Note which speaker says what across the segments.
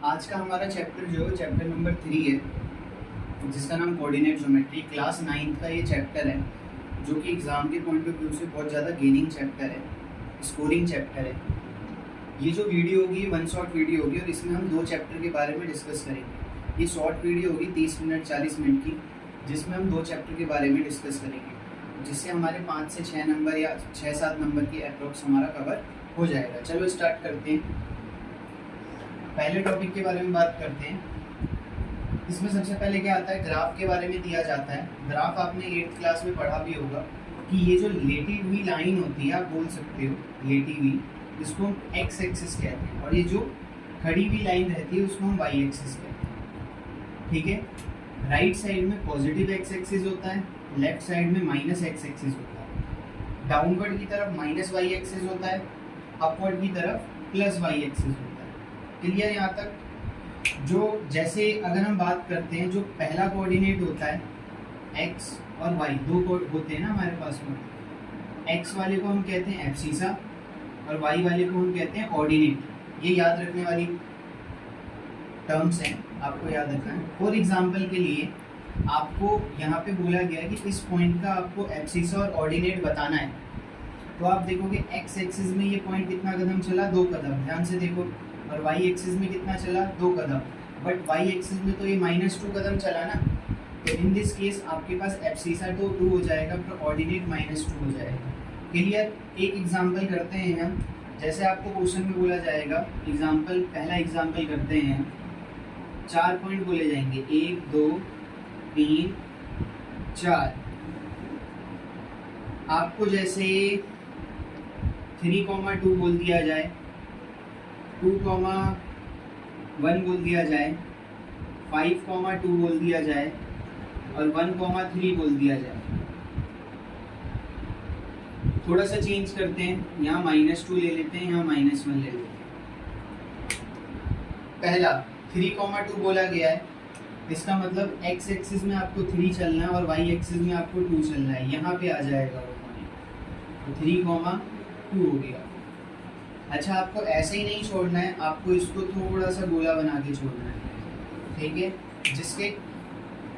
Speaker 1: आज का हमारा चैप्टर जो है चैप्टर नंबर 3 है, जिसका नाम कोऑर्डिनेट ज्योमेट्री। क्लास 9th का ये चैप्टर है, जो कि एग्ज़ाम के पॉइंट ऑफ व्यू से बहुत ज़्यादा गेनिंग चैप्टर है, स्कोरिंग चैप्टर है। ये जो वीडियो होगी वन शॉर्ट वीडियो होगी और इसमें हम 2 चैप्टर के बारे में डिस्कस करेंगे। ये शॉर्ट वीडियो होगी 30 मिनट 40 मिनट की, जिसमें हम 2 चैप्टर के बारे में डिस्कस करेंगे, जिससे हमारे 5 से 6 नंबर या 6-7 नंबर की अप्रोक्स हमारा कवर हो जाएगा। चलो स्टार्ट करते हैं। पहले टॉपिक के बारे में बात करते हैं। इसमें सबसे पहले क्या आता है, ग्राफ के बारे में दिया जाता है। ग्राफ आपने 8th क्लास में पढ़ा भी होगा कि ये जो लेटी हुई लाइन होती है, आप बोल सकते हो लेटी हुई, इसको हम एक्स एक्सिस कहते हैं, और ये जो खड़ी हुई लाइन रहती है उसको हम वाई एक्सिस कहते हैं। ठीक है, राइट साइड में पॉजिटिव एक्स एक्सिस होता है, लेफ्ट साइड में माइनस एक्स एक्सिस होता है। डाउनवर्ड की तरफ माइनस वाई एक्सिस होता है, अपवर्ड की तरफ प्लस वाई एक्सिस होता है। क्लियर यहाँ तक? जो जैसे अगर हम बात करते हैं, जो पहला कोऑर्डिनेट होता है x और y, 2 होते हैं ना हमारे पास में। x वाले को हम कहते हैं एब्सिसा और y वाले को हम कहते हैं ऑर्डिनेट। ये याद रखने वाली टर्म्स हैं, आपको याद रखना है। फॉर एग्जांपल के लिए आपको यहाँ पे बोला गया है कि इस पॉइंट का आपको एब्सिसा और ऑर्डिनेट बताना है, तो आप देखोगे x एक्सिस में ये पॉइंट कितना कदम चला, 2 कदम, ध्यान से देखो। और y एक्सिस में कितना चला, 2 कदम, बट y एक्सिस में तो ये -2 कदम चला ना। तो इन दिस केस आपके पास एब्सिसा तो 2 हो जाएगा, पर ऑर्डिनेट -2 हो जाएगा। क्लियर? एक एग्जांपल करते हैं हम। जैसे आपको क्वेश्चन में बोला जाएगा, एग्जांपल, पहला एग्जांपल करते हैं। 4 पॉइंट बोले जाएंगे, 1 2 3 4। आपको जैसे 3,2 बोल दिया जाए, 2,1 बोल दिया जाए, 5,2 बोल दिया जाए और 1,3 बोल दिया जाए। थोड़ा सा चेंज करते हैं, यहाँ -2 ले लेते हैं, यहाँ -1 ले लेते हैं। पहला 3,2 बोला गया है, इसका मतलब x एक्सिस में आपको 3 चलना है और y एक्सिस में आपको 2 चलना है। यहाँ पे आ जाएगा वो पॉइंट, तो 3,2 हो गया। अच्छा, आपको ऐसे ही नहीं छोड़ना है, आपको इसको थोड़ा सा गोला बना के छोड़ना है। ठीक है, जिसके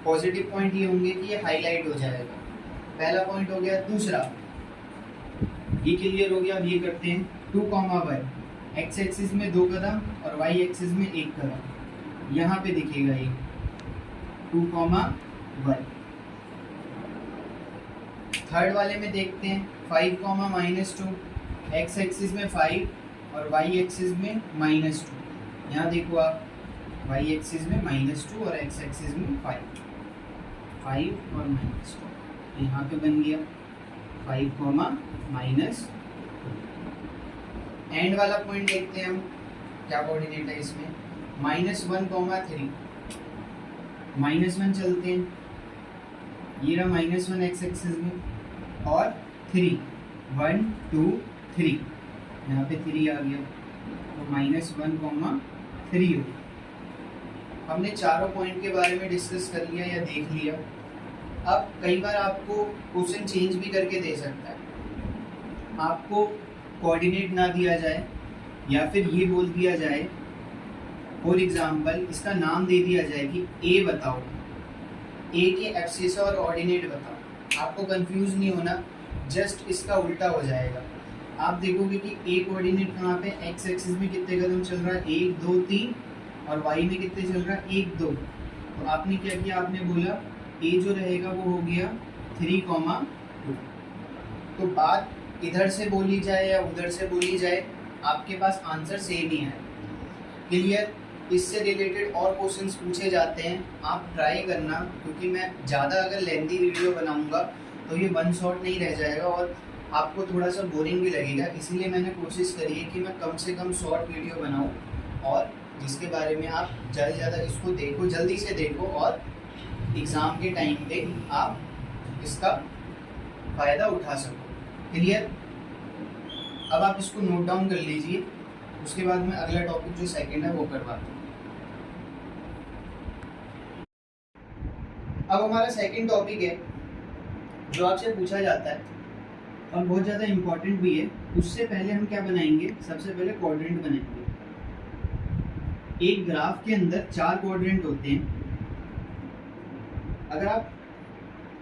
Speaker 1: पॉजिटिव पॉइंट ये होंगे कि ये हाईलाइट हो जाएगा। पहला पॉइंट हो गया। दूसरा ये क्लियर हो गया। अब ये करते हैं 2,1, एक्स एक्सिस में 2 कदम और वाई एक्सिस में 1 कदम, यहाँ पे दिखेगा ये 2,1। थर्ड वाले में देखते हैं 5,-2, एक्स एक्सिस में 5 और वाई एक्सिस में -2। यहाँ देखो आप, वाई एक्सिस में -2 और एक्स एक्सिस में 5 और -2, यहाँ पे बन गया 5, एंड वाला पॉइंट देखते हैं हम, क्या कोऑर्डिनेट है इसमें, -1,3, -1 चलते हैं, ये रहा -1 एक्स एक्सिस में, और 3, 1 2 3, यहाँ पे 3 आ गया, तो -1,3 हो गया। हमने चारों पॉइंट के बारे में डिस्कस कर लिया या देख लिया। अब कई बार आपको क्वेश्चन चेंज भी करके दे सकता है। आपको कोऑर्डिनेट ना दिया जाए या फिर ये बोल दिया जाए, फॉर एग्जांपल इसका नाम दे दिया जाए कि ए बताओ, ए के एब्सिसा और ऑर्डिनेट बताओ। आपको कंफ्यूज नहीं होना, जस्ट इसका उल्टा हो जाएगा। आप देखोगे कि ए कोऑर्डिनेट कहाँ पे, एक्स एक्सिस में कितने कदम चल रहा है, 1 2 3, और वाई में कितने चल रहा है, 1 2। तो आपने क्या किया, आपने बोला ए जो रहेगा वो हो गया 3,2। तो बात इधर से बोली जाए या उधर से बोली जाए, आपके पास आंसर सेम ही है। क्लियर? इससे रिलेटेड और क्वेश्चंस पूछे जाते हैं, आप ट्राई करना, क्योंकि मैं ज़्यादा अगर लेंथी वीडियो बनाऊंगा तो ये वन शॉट नहीं रह जाएगा और आपको थोड़ा सा बोरिंग भी लगेगा। इसलिए मैंने कोशिश करी है कि मैं कम से कम शॉर्ट वीडियो बनाऊं, और जिसके बारे में आप ज़्यादा से ज़्यादा इसको देखो, जल्दी से देखो, और एग्ज़ाम के टाइम पे आप इसका फ़ायदा उठा सको। क्लियर? अब आप इसको नोट डाउन कर लीजिए, उसके बाद मैं अगला टॉपिक जो सेकंड है वो करवाता हूँ। अब हमारा सेकंड टॉपिक है जो आपसे पूछा जाता है और बहुत ज़्यादा इम्पोर्टेंट भी है। उससे पहले हम क्या बनाएंगे, सबसे पहले क्वाड्रेंट बनाएंगे। एक ग्राफ के अंदर 4 क्वाड्रेंट होते हैं। अगर आप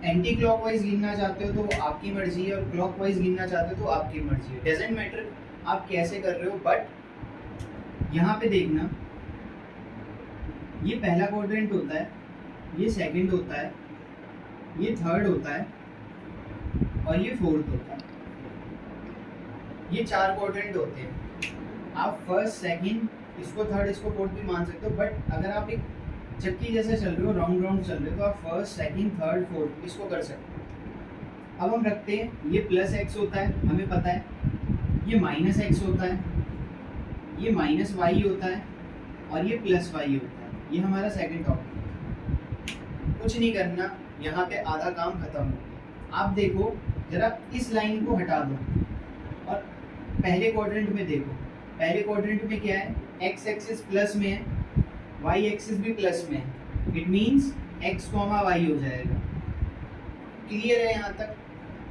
Speaker 1: एंटी क्लॉकवाइज गिनना चाहते हो तो वो आपकी मर्जी है, और क्लॉकवाइज गिनना चाहते हो तो आपकी मर्जी है, डजेंट मैटर आप कैसे कर रहे हो। बट यहाँ पे देखना, ये पहला क्वाड्रेंट होता है, ये सेकंड होता है, ये थर्ड होता है और ये फोर्थ होता है। ये 4 क्वाड्रेंट होते हैं। आप फर्स्ट, सेकंड, इसको थर्ड, इसको फोर्थ भी मान सकते हो। बट अगर आप एक चक्की जैसे चल रहे हो, राउंड राउंड चल रहे हो, तो आप फर्स्ट, सेकंड, थर्ड, फोर्थ इसको कर सकते हो। अब हम रखते हैं, ये प्लस एक्स होता है, हमें पता है, ये माइनस एक्स होता है, ये माइनस वाई होता है और ये प्लस वाई होता है। ये हमारा सेकंड टॉपिक। कुछ नहीं करना, यहाँ पे आधा काम खत्म हो गया। आप देखो जरा, इस लाइन को हटा दो और पहले क्वाड्रेंट में देखो। पहले क्वाड्रेंट में क्या है, एक्स एक्सिस प्लस में है, वाई एक्सिस भी प्लस में है। It means x comma y हो जाएगा। क्लियर है यहाँ तक?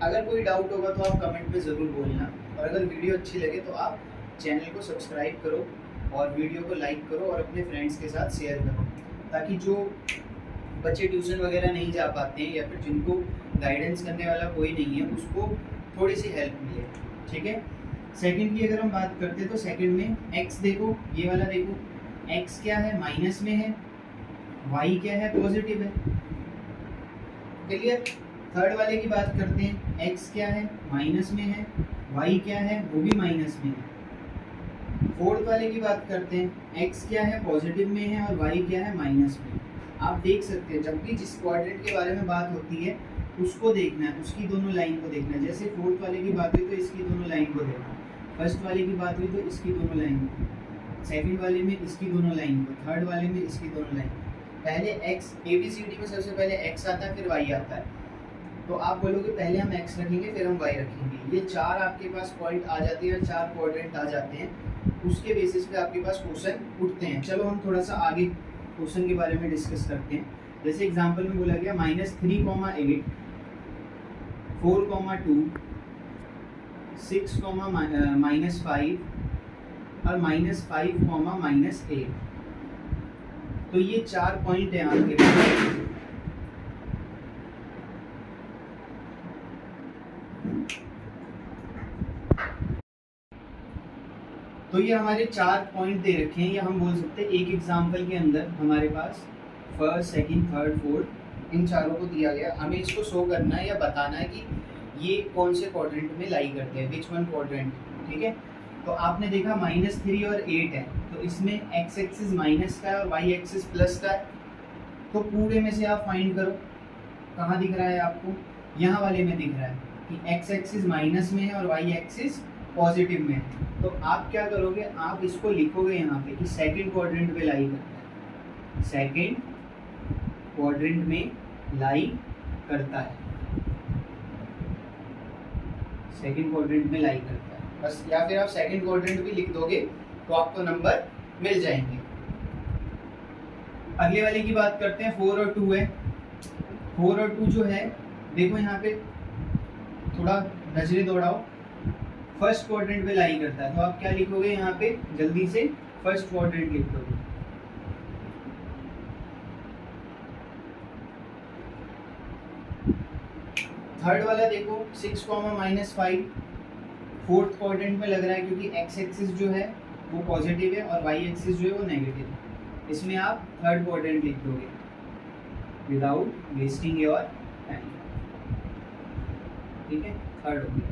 Speaker 1: अगर कोई डाउट होगा तो आप कमेंट में ज़रूर बोलना, और अगर वीडियो अच्छी लगे तो आप चैनल को सब्सक्राइब करो और वीडियो को लाइक करो और अपने फ्रेंड्स के साथ शेयर करो, ताकि जो बच्चे ट्यूशन वगैरह नहीं जा पाते हैं या फिर जिनको गाइडेंस करने वाला कोई नहीं है, उसको थोड़ी सी हेल्प मिले। ठीक है। सेकंड की अगर हम बात करते हैं तो सेकंड में एक्स देखो, ये वाला देखो, एक्स क्या है, माइनस में है, वाई क्या है, पॉजिटिव है। क्लियर? थर्ड वाले की बात करते हैं, एक्स क्या है, माइनस में है, वाई क्या है, वो भी माइनस में है। फोर्थ वाले की बात करते हैं, एक्स क्या है, पॉजिटिव में है और वाई क्या है, माइनस में। आप देख सकते हैं जब भी जिस क्वाड्रेंट के बारे में बात होती है उसको देखना है, उसकी दोनों लाइन को देखना है। जैसे फोर्थ वाले की बात हुई तो इसकी दोनों लाइन को देखना, फर्स्ट वाले की बात हुई तो इसकी दोनों लाइन को, सेकंड वाले में इसकी दोनों लाइन को, थर्ड वाले में इसकी दोनों लाइन। पहले एक्स, ABCD में सबसे पहले एक्स आता है, फिर वाई आता है। तो आप बोलोगे पहले हम एक्स रखेंगे फिर हम वाई रखेंगे। ये 4 आपके पास पॉइंट आ जाते हैं, 4 क्वाड्रेंट आ जाते हैं, उसके बेसिस पे आपके पास क्वेश्चन उठते हैं। चलो हम थोड़ा सा आगे क्वेश्चन के बारे में डिस्कस करते हैं। जैसे एग्जांपल में बोला गया -3,8, 4,2, 6, -5 और -5, -8। तो ये 4 पॉइंट है आपके पास। तो ये हमारे 4 पॉइंट दे रखे हैं, या हम बोल सकते हैं एक एग्जाम्पल के अंदर हमारे पास फर्स्ट, सेकंड, थर्ड, फोर्थ इन चारों को दिया गया। हमें इसको शो करना है या बताना है कि ये कौन से क्वाड्रेंट में लाई करते हैं, विच वन क्वाड्रेंट। ठीक है। तो आपने देखा -3 और 8 है, तो इसमें एक्स एक्सिस माइनस का है और वाई एक्सिस प्लस का है। तो पूरे में से आप फाइंड करो, कहाँ दिख रहा है आपको, यहाँ वाले में दिख रहा है कि एक्स एक्सिस माइनस में है और वाई एक्सिस पॉजिटिव में है। तो आप क्या करोगे, आप इसको लिखोगे यहाँ पे कि सेकंड क्वाड्रेंट में लाई करता है, सेकंड क्वाड्रेंट में लाई करता है, सेकंड क्वाड्रेंट में लाई करता है बस। या फिर आप सेकंड क्वाड्रेंट भी लिख दोगे तो आपको नंबर मिल जाएंगे। अगले वाले की बात करते हैं, 4 और 2 है। 4 और 2 जो है, देखो यहाँ पे थोड़ा नजरें दौड़ाओ, फर्स्ट क्वाड्रेंट में लाई करता है। तो आप क्या लिखोगे यहाँ पे, जल्दी से फर्स्ट क्वाड्रेंट लिख दोगे। थर्ड वाला देखो 6, -5, फोर्थ क्वाड्रेंट में लग रहा है क्योंकि एक्स एक्सिस जो है वो पॉजिटिव है और वाई एक्सिस जो है वो नेगेटिव है। इसमें आप थर्ड क्वाड्रेंट लिख दोगे विदाउट वेस्टिंग योर टाइम। ठीक है, थर्ड हो गया।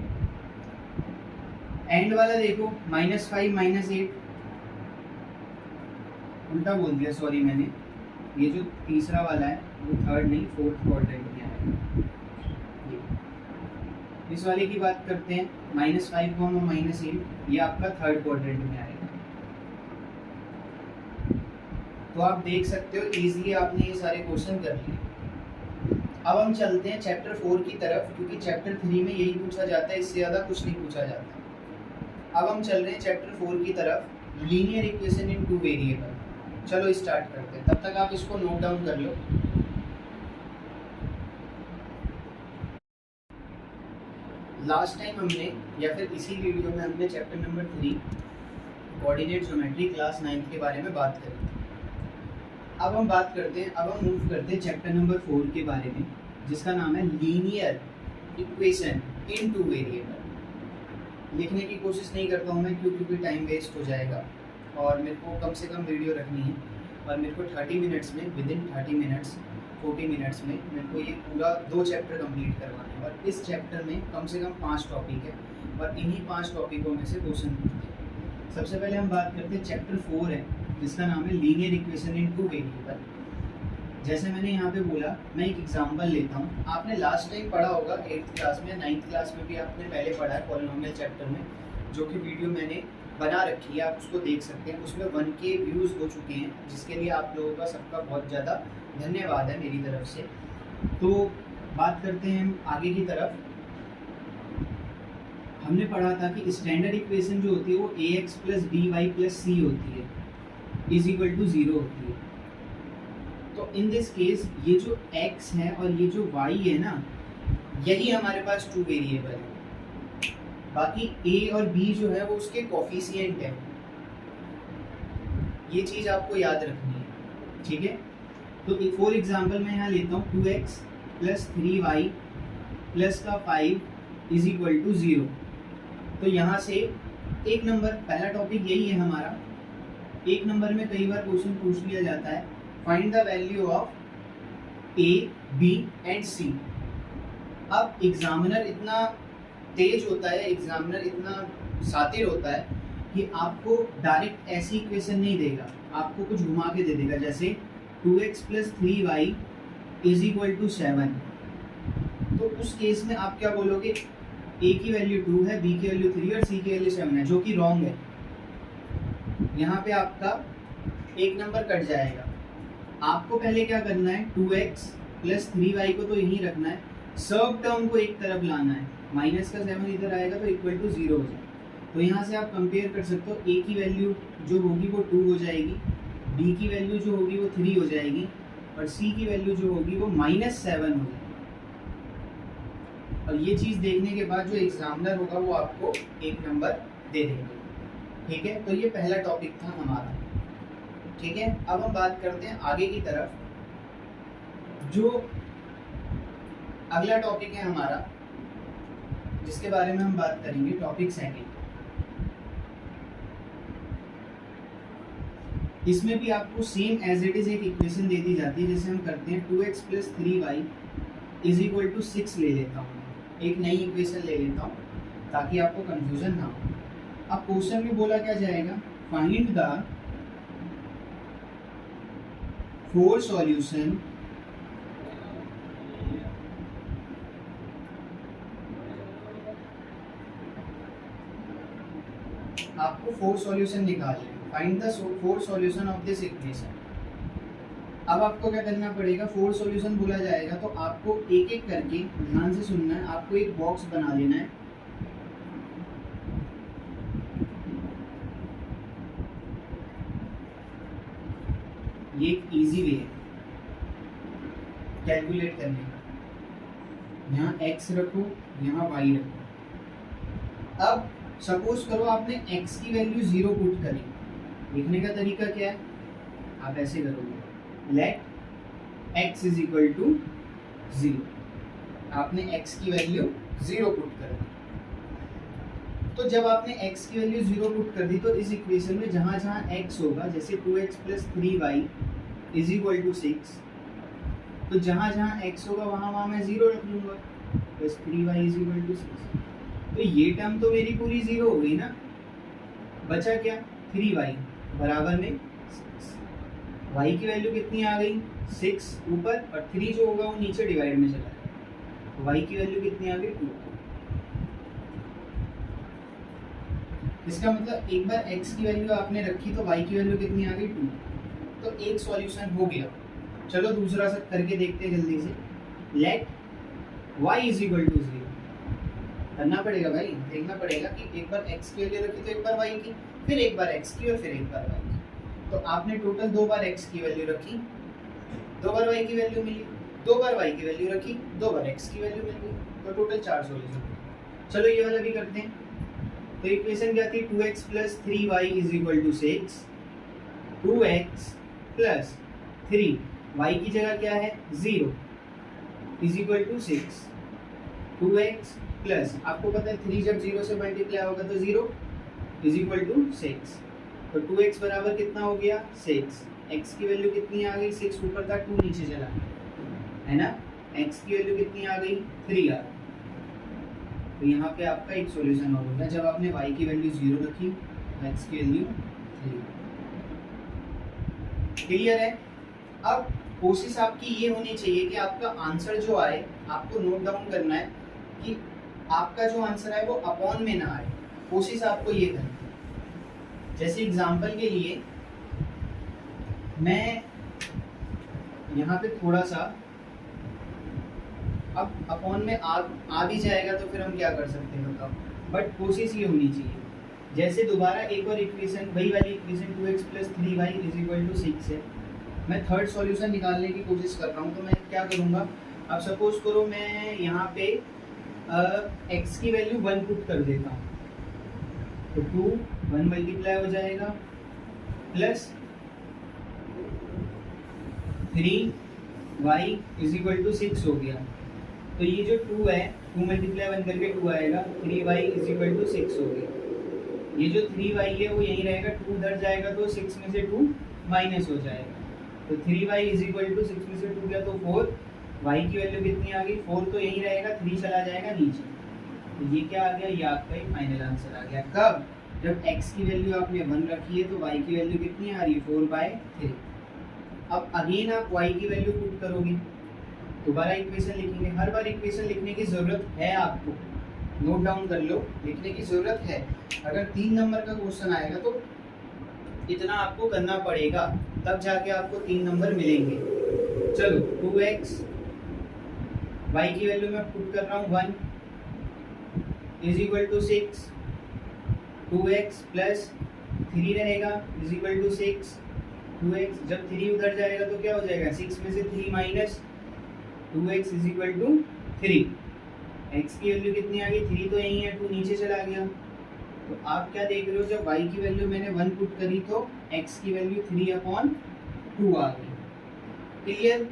Speaker 1: एंड वाला देखो -5, -8, उल्टा बोल दिया, सॉरी मैंने। ये जो तीसरा वाला है वो थर्ड नहीं, फोर्थ क्वाड्रेंट में आएगा। इस वाले की बात करते हैं, -5, -8, ये आपका थर्ड क्वाड्रेंट में आएगा। तो आप देख सकते हो इजीली आपने ये सारे क्वेश्चन कर लिए। अब हम चलते हैं चैप्टर 4 की तरफ, क्योंकि चैप्टर 3 में यही पूछा जाता है, इससे ज़्यादा कुछ नहीं पूछा जाता। अब हम चल रहे हैं चैप्टर 4 की तरफ, लीनियर इक्वेशन इन 2 वेरिएबल। चलो स्टार्ट करते हैं, तब तक आप इसको नोट डाउन कर लो। लास्ट टाइम हमने, या फिर इसी वीडियो में हमने chapter number 3 coordinate geometry class 9 के बारे में बात करें। अब हम बात करते हैं, अब हम मूव करते हैं चैप्टर नंबर 4 के बारे में, जिसका नाम है linear equation in two variable. लिखने की कोशिश नहीं करता हूँ मैं, क्योंकि टाइम वेस्ट हो जाएगा और मेरे को कम से कम वीडियो रखनी है और मेरे को 30 मिनट्स में, विद इन 30 मिनट्स 40 मिनट्स में मेरे को ये पूरा 2 चैप्टर कंप्लीट करवाने हैं। और इस चैप्टर में कम से कम 5 टॉपिक है और इन्हीं 5 टॉपिकों में से क्वेश्चन पूछते हैं। सबसे पहले हम बात करते हैं चैप्टर 4 है, जिसका नाम है linear equation in two variable. जैसे मैंने यहाँ पे बोला, मैं एक एग्जांपल लेता हूँ। आपने लास्ट टाइम पढ़ा होगा 8th क्लास में, 9th क्लास में भी आपने पहले पढ़ा है पॉलिनोमियल चैप्टर में, जो कि वीडियो मैंने बना रखी है, आप उसको देख सकते हैं। उसमें 1K व्यूज़ हो चुके हैं, जिसके लिए आप लोगों का सबका बहुत ज़्यादा धन्यवाद है मेरी तरफ से। तो बात करते हैं हम आगे की तरफ। हमने पढ़ा था कि स्टैंडर्ड इक्वेशन जो होती है वो ax + by + c होती है, इज इक्वल टू 0 होती है। तो इन दिस केस ये जो x है और ये जो y है ना, यही हमारे पास 2 वेरिएबल है। बाकी a और b जो है वो उसके कोफिशिएंट है। ये चीज़ आपको याद रखनी है, ठीक है। तो फॉर एग्जांपल मैं यहाँ लेता हूँ 2x + 3y + का 5 इज इक्वल टू 0। तो यहाँ से एक नंबर, पहला टॉपिक यही है हमारा। एक नंबर में कई बार क्वेश्चन पूछ लिया जाता है, find the value of a, b and c। अब एग्जामिनर इतना तेज होता है, एग्जामिनर इतना शातिर होता है कि आपको डायरेक्ट ऐसी इक्वेशन नहीं देगा, आपको कुछ घुमा के दे देगा। जैसे 2x + 3y is equal to 7। तो उस केस में आप क्या बोलोगे, a की वैल्यू 2 है, b की वैल्यू 3 और c की वैल्यू 7 है, जो कि रॉन्ग है। यहाँ पे आपका एक नंबर कट जाएगा। आपको पहले क्या करना है, 2x + 3y को तो यहीं रखना है, सब टर्म को एक तरफ लाना है, माइनस का 7 इधर आएगा तो इक्वल टू 0 हो जाए। तो यहाँ से आप कंपेयर कर सकते हो, a की वैल्यू जो होगी वो 2 हो जाएगी, b की वैल्यू जो होगी वो 3 हो जाएगी और c की वैल्यू जो होगी वो -7 हो जाएगी। और ये चीज़ देखने के बाद जो एग्जामिनर होगा वो आपको एक नंबर दे देंगे, ठीक है। तो ये पहला टॉपिक था हमारा, ठीक है। अब हम बात करते हैं आगे की तरफ। जो अगला टॉपिक है हमारा, जिसके बारे में हम बात करेंगे, टॉपिक सेकंड। इसमें भी आपको सेम एज इट इज एक इक्वेशन दे दी जाती है। जैसे हम करते हैं 2x + 3y is equal to 6 ले लेता हूँ, एक नई इक्वेशन ले लेता हूँ ताकि आपको कंफ्यूजन ना हो। अब क्वेश्चन में बोला क्या जाएगा, फाइंड द 4 सॉल्यूशन आपको 4 सॉल्यूशन निकालने, find the 4 solution of this equation. अब आपको क्या करना पड़ेगा, 4 सॉल्यूशन बोला जाएगा तो आपको एक एक करके, ध्यान से सुनना है, आपको एक बॉक्स बना लेना है। ये एक इजी वे है कैलकुलेट करने का। यहाँ x रखो, यहाँ y रखो। अब सपोज करो आपने x की वैल्यू 0 पुट करी। लिखने का तरीका क्या है, आप ऐसे करोगे, let x is equal to 0। आपने x की वैल्यू 0 पुट कर दी। तो जब आपने x की वैल्यू 0 पुट कर दी तो इस इक्वेशन में जहाँ जहाँ x होगा, जैसे 2x + 3y is equal to 6, तो जहाँ जहाँ x होगा वहाँ वहाँ मैं 0 रख लूँगा, बस 3y इज इक्वल टू 6। तो ये टर्म तो मेरी पूरी 0 हो गई ना, बचा क्या, 3y बराबर में 6। y की वैल्यू कितनी आ गई, 6 ऊपर, और 3 जो होगा वो नीचे डिवाइड में चला जाएगा। तो y की वैल्यू कितनी आ गई, 2। इसका मतलब एक बार x की वैल्यू आपने रखी तो y की वैल्यू कितनी आ गई, 2। तो एक सॉल्यूशन हो गया। चलो दूसरा सब करके देखते हैं जल्दी से। Let y is equal to 0 करना पड़ेगा भाई, देखना पड़ेगा कि एक बार x की वैल्यू रखी तो एक बार y की, फिर एक बार x की और फिर एक बार y की। तो आपने टोटल 2 बार x की वैल्यू रखी, 2 बार y की वैल्यू मिली, 2 बार y की वैल्यू रखी, 2 बार x की वैल्यू मिल गई, तो टोटल 4 सॉल्यूशन। चलो ये वाला भी करते हैं। तो इक्वेशन क्या थी, 2x plus 3y is equal to 6, 2x plus 3y की जगह क्या है 0 is equal to 6, 2x plus आपको पता है 3 जब 0 से मल्टीप्लाई होगा तो 0 इज इक्वल टू 6, तो 2x बराबर कितना हो गया 6, x की वैल्यू कितनी आ गई 6 ऊपर था 2 नीचे चला है ना, x की वैल्यू कितनी आ गई 3 आ गई। तो यहाँ पे आपका एक सॉल्यूशन और होगा, जब आपने y की वैल्यू 0 रखी x की वैल्यू 3। क्लियर है। अब कोशिश आपकी ये होनी चाहिए कि आपका आंसर जो आए आपको नोट डाउन करना है कि आपका जो आंसर आए वो अपॉन में ना आए, कोशिश आपको ये करनी है। जैसे एग्जांपल के लिए मैं यहाँ पे थोड़ा सा, अब अपॉन में आ भी जाएगा तो फिर हम क्या कर सकते हैं बताओ, बट कोशिश ये होनी चाहिए। जैसे दोबारा एक और इक्वेशन, वही वाली equation 2x plus 3y is equal to 6 है, मैं थर्ड सॉल्यूशन निकालने की कोशिश कर रहा हूँ, तो मैं क्या करूँगा, अब सपोज करो मैं यहाँ पे x की वैल्यू 1 पुट कर देता हूँ, तो 2 1 मल्टीप्लाई हो जाएगा plus 3y is equal to 6 हो गया। तो ये जो 2 है 2 मल्टीप्लाई 1 करके 2 आएगा, 3y इज इक्वल टू 6 हो गया। ये जो 3y है वो यहीं रहेगा, 2 उधर जाएगा तो 6 में से 2 माइनस हो जाएगा, तो 3y इज इक्वल टू 6 में से 2 गया तो 4, y की वैल्यू कितनी आ गई 4, तो यहीं रहेगा, 3 चला जाएगा नीचे, तो ये क्या आ गया, ये आपका एक फाइनल आंसर आ गया। कब, जब x की वैल्यू आपने 1 रखी है तो y की वैल्यू कितनी आ रही है 4/3। अब अगेन आप y की वैल्यू पुट करोगे, दोबारा इक्वेशन लिखेंगे, हर बार इक्वेशन लिखने की ज़रूरत है आपको, नोट डाउन कर लो, लिखने की ज़रूरत है। अगर 3 नंबर का क्वेश्चन आएगा तो इतना आपको करना पड़ेगा, तब जाके आपको 3 नंबर मिलेंगे। चलो 2x, y की वैल्यू मैं पुट कर रहा हूँ 1 is equal to 6, 2x plus 3 रहेगा इज इक्वल टू 6, 2x जब 3 उधर जाएगा तो क्या हो जाएगा, 6 में से 3 minus 2x is equal to 3, x की वैल्यू कितनी आ गई 3, तो यही है, 2 नीचे चला गया। तो आप क्या देख रहे हो, जब y की वैल्यू मैंने 1 पुट करी तो x की वैल्यू 3/2 आ गई। क्लियर।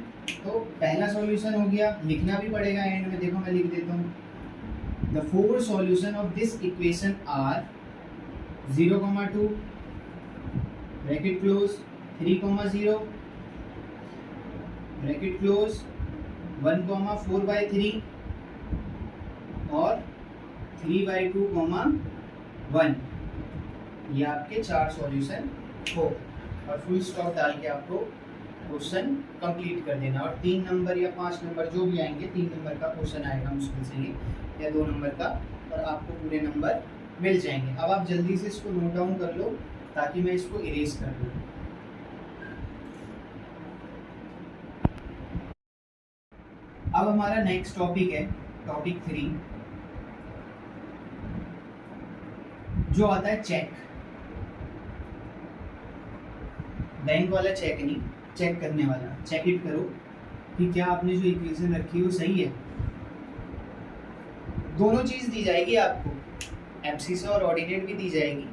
Speaker 1: तो पहला सॉल्यूशन हो गया, लिखना भी पड़ेगा एंड में, देखो मैं लिख देता हूँ, the 4 solution of this equation are 0,2 bracket close, 3,0 bracket close, 1,4/3 और 3/2,1, ये आपके 4 सॉल्यूशन हो, और फुल स्टॉप डाल के आपको क्वेश्चन कंप्लीट कर देना। और 3 नंबर या 5 नंबर जो भी आएंगे, 3 नंबर का क्वेश्चन आएगा मुश्किल से ही, या 2 नंबर का, और आपको पूरे नंबर मिल जाएंगे। अब आप जल्दी से इसको नोट डाउन कर लो ताकि मैं इसको इरेज कर दूँ। अब हमारा नेक्स्ट टॉपिक है टॉपिक 3, जो आता है चेक। बैंक वाला चेक नहीं, चेक करने वाला, चेक इट करो कि क्या आपने जो इक्वेशन रखी है वो सही है। दोनों चीज दी जाएगी आपको, एब्सिस और ऑर्डिनेट भी दी जाएगी,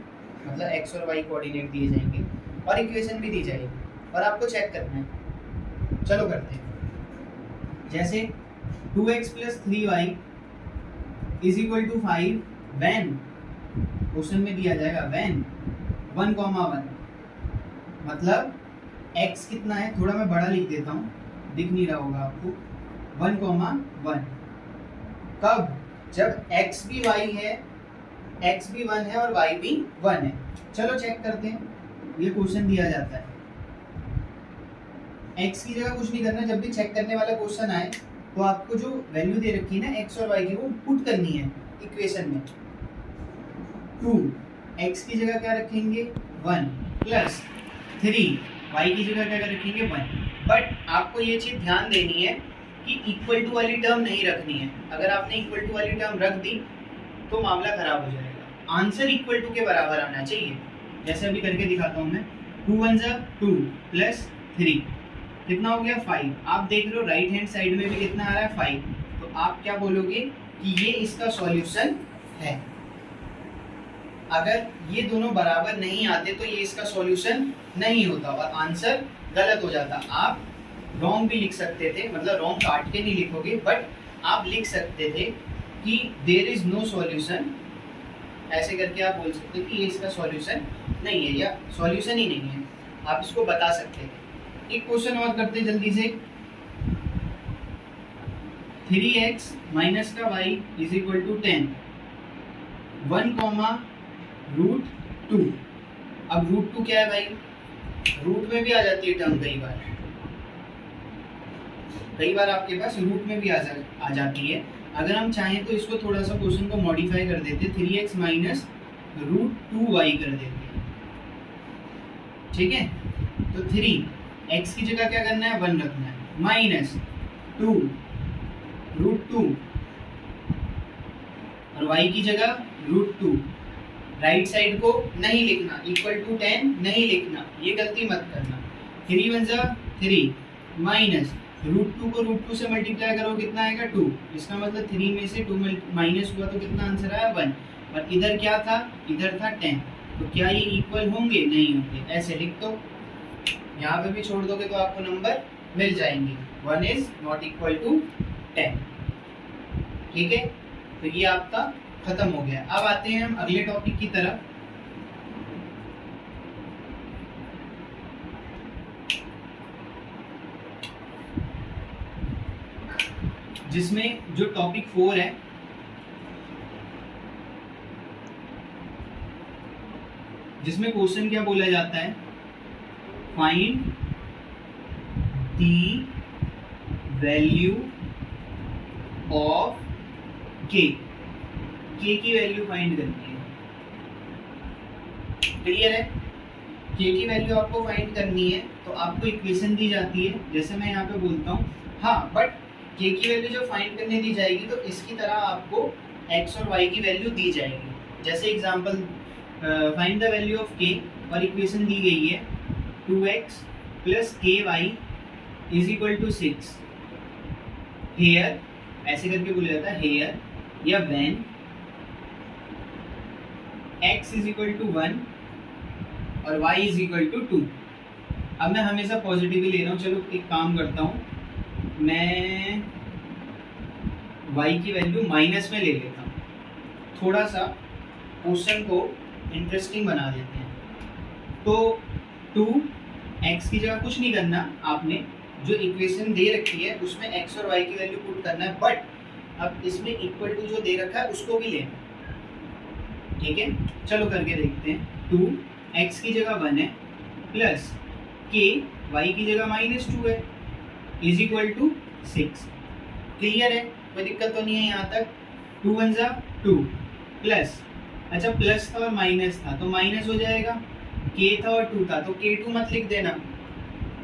Speaker 1: मतलब एक्स और वाई कोऑर्डिनेट दिए जाएंगे, और इक्वेशन भी दी जाएगी, और आपको चेक करना है। चलो करते हैं। जैसे 2x plus 3y is equal to 5 when, question में दिया जाएगा व्हेन 1,1, मतलब x कितना है, थोड़ा मैं बड़ा लिख देता हूँ, दिख नहीं रहा होगा आपको, 1,1। कब, जब x भी y है, x भी 1 है और y भी 1 है। चलो चेक करते हैं, ये क्वेश्चन दिया जाता है, x की जगह कुछ नहीं करना, जब भी चेक करने वाला क्वेश्चन आए तो आपको जो वैल्यू दे रखी है ना x और y की, वो पुट करनी है इक्वेशन में। 2 x की जगह क्या रखेंगे 1 प्लस 3 y की जगह क्या रखेंगे 1। बट आपको ये चीज ध्यान देनी है कि इक्वल टू वाली टर्म नहीं रखनी है। अगर आपने इक्वल टू वाली टर्म रख दी तो मामला खराब हो जाएगा। आंसर इक्वल टू के बराबर आना चाहिए। जैसे अभी करके दिखाता हूँ मैं, 2 1 जा 2 प्लस 3 कितना हो गया 5। आप देख रहे हो राइट हैंड साइड में भी कितना आ रहा है 5, तो आप क्या बोलोगे कि ये इसका सॉल्यूशन है। अगर ये दोनों बराबर नहीं आते तो ये इसका सॉल्यूशन नहीं होता और आंसर गलत हो जाता। आप रॉन्ग भी लिख सकते थे, मतलब रॉन्ग काट के नहीं लिखोगे, बट आप लिख सकते थे कि देयर इज नो सॉल्यूशन, ऐसे करके आप बोल सकते हो कि ये इसका सॉल्यूशन नहीं है या सॉल्यूशन ही नहीं है, आप इसको बता सकते थे। एक क्वेश्चन और करते हैं जल्दी से। 3x माइनस का y is equal to 10, 1 comma root 2। अब रूट 2 क्या है भाई, रूट में भी आ जाती है टर्म, कई बार आपके पास रूट में भी आ जाती है। अगर हम चाहें तो इसको थोड़ा सा क्वेश्चन को मॉडिफाई कर देते, 3x माइनस रूट 2y कर देते हैं, ठीक है। तो 3x की जगह क्या करना है, 1 रखना है, माइनस 2 रूट 2 और y की जगह रूट 2। राइट साइड को नहीं लिखना, इक्वल टू 10 नहीं लिखना, ये गलती मत करना। 3 वन जा 3 माइनस रूट 2 को रूट 2 से मल्टीप्लाई करो कितना आएगा 2, इसका मतलब 3 में से 2 माइनस हुआ तो कितना आंसर आया 1। और इधर क्या था, इधर था 10, तो क्या ये इक्वल होंगे, नहीं होंगे, ऐसे लिख दो। यहाँ पे भी छोड़ दोगे तो आपको नंबर मिल जाएंगे, 1 इज नॉट इक्वल टू 10, ठीक है। तो ये आपका खत्म हो गया। अब आते हैं हम अगले टॉपिक की तरफ, जिसमें जो टॉपिक 4 है, जिसमें क्वेश्चन क्या बोला जाता है, फाइंड द वैल्यू ऑफ के की वैल्यू फाइंड करनी है, क्लियर है। के की वैल्यू आपको फाइंड करनी है तो आपको इक्वेशन दी जाती है, जैसे मैं यहाँ पे बोलता हूँ, हाँ, बट के की वैल्यू जो फाइंड करने दी जाएगी तो इसकी तरह आपको x और y की वैल्यू दी जाएगी। जैसे example, find the value of k और इक्वेशन दी गई है 2x plus ky is equal to 6। Here ऐसे करके बोला जाता है, हेयर या when x is equal to 1 और y इज इक्वल टू 2। अब मैं हमेशा पॉजिटिव ही ले रहा हूँ, चलो एक काम करता हूँ, मैं y की वैल्यू माइनस में ले लेता हूँ, थोड़ा सा क्वेश्चन को इंटरेस्टिंग बना देते हैं। तो 2x की जगह कुछ नहीं करना, आपने जो इक्वेशन दे रखी है उसमें x और y की वैल्यू पुट करना है, बट अब इसमें इक्वल टू जो दे रखा है उसको भी लेना, ठीक है। चलो करके देखते हैं। 2x की जगह 1 है प्लस k y की जगह -2 है इज इक्वल टू 6, क्लियर है, कोई दिक्कत तो नहीं है यहाँ तक। 2 वन जा 2 प्लस, अच्छा प्लस था और माइनस था तो माइनस हो जाएगा, k था और 2 था तो k2 मत लिख देना,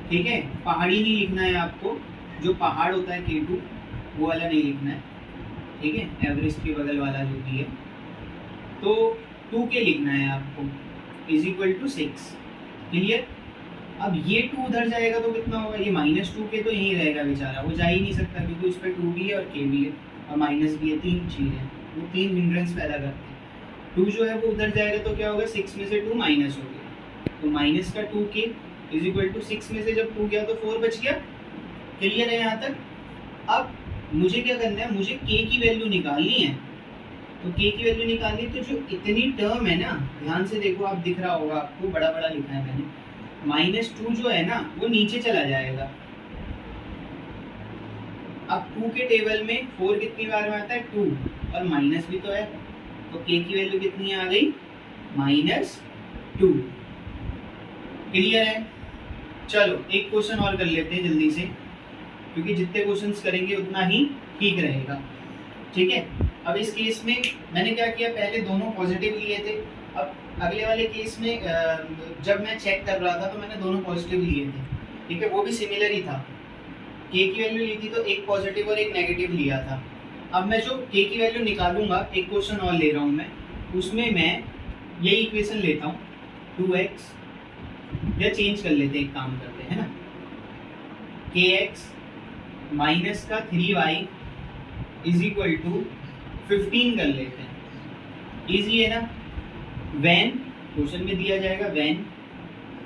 Speaker 1: ठीक है। पहाड़ी नहीं लिखना है आपको, जो पहाड़ होता है k2 वो वाला नहीं लिखना है, ठीक है, एवरेस्ट के बगल वाला जो भी है, तो 2k लिखना है आपको इज इक्वल टू 6, क्लियर। अब ये 2 उधर जाएगा तो कितना होगा, ये -2k तो यहीं रहेगा बेचारा, वो जा ही नहीं सकता क्योंकि उस पर 2 भी है और k भी है और माइनस भी है, 3 चीज़ है, वो 3 हिंड्रेंस पैदा करते हैं। 2 जो है वो उधर जाएगा तो क्या होगा, 6 में से 2 माइनस हो गया, तो माइनस का 2k इज इक्वल टू 6 में से जब 2 गया तो 4 बच गया, क्लियर है यहाँ तक। अब मुझे क्या करना है, मुझे k की वैल्यू निकालनी है, तो k की वैल्यू निकालनी है, तो जो इतनी टर्म है ना, ध्यान से देखो, आप दिख रहा होगा आपको, बड़ा बड़ा लिखा है मैंने, -2 जो है ना वो नीचे चला जाएगा। अब 2 के टेबल में 4 कितनी बार में आता है, 2, और माइनस भी तो है, तो k की वैल्यू कितनी आ गई, -2, क्लियर है। चलो एक क्वेश्चन और कर लेते हैं जल्दी से, क्योंकि जितने क्वेश्चंस करेंगे उतना ही ठीक रहेगा, ठीक है। अब इस केस में मैंने क्या किया, पहले दोनों पॉजिटिव लिए थे, अब अगले वाले केस में जब मैं चेक कर रहा था तो मैंने दोनों पॉजिटिव लिए थे, ठीक है, वो भी सिमिलर ही था, k की वैल्यू ली थी तो एक पॉजिटिव और एक नेगेटिव लिया था। अब मैं जो k की वैल्यू निकालूंगा, एक क्वेश्चन और ले रहा हूँ मैं, उसमें मैं यही इक्वेशन लेता हूँ 2x, या चेंज कर लेते हैं, एक काम करते हैं ना, kx माइनस का 3y इज इक्वल टू 15 कर लेते हैं, इजी है ना, व्हेन, क्वेश्चन में दिया जाएगा व्हेन,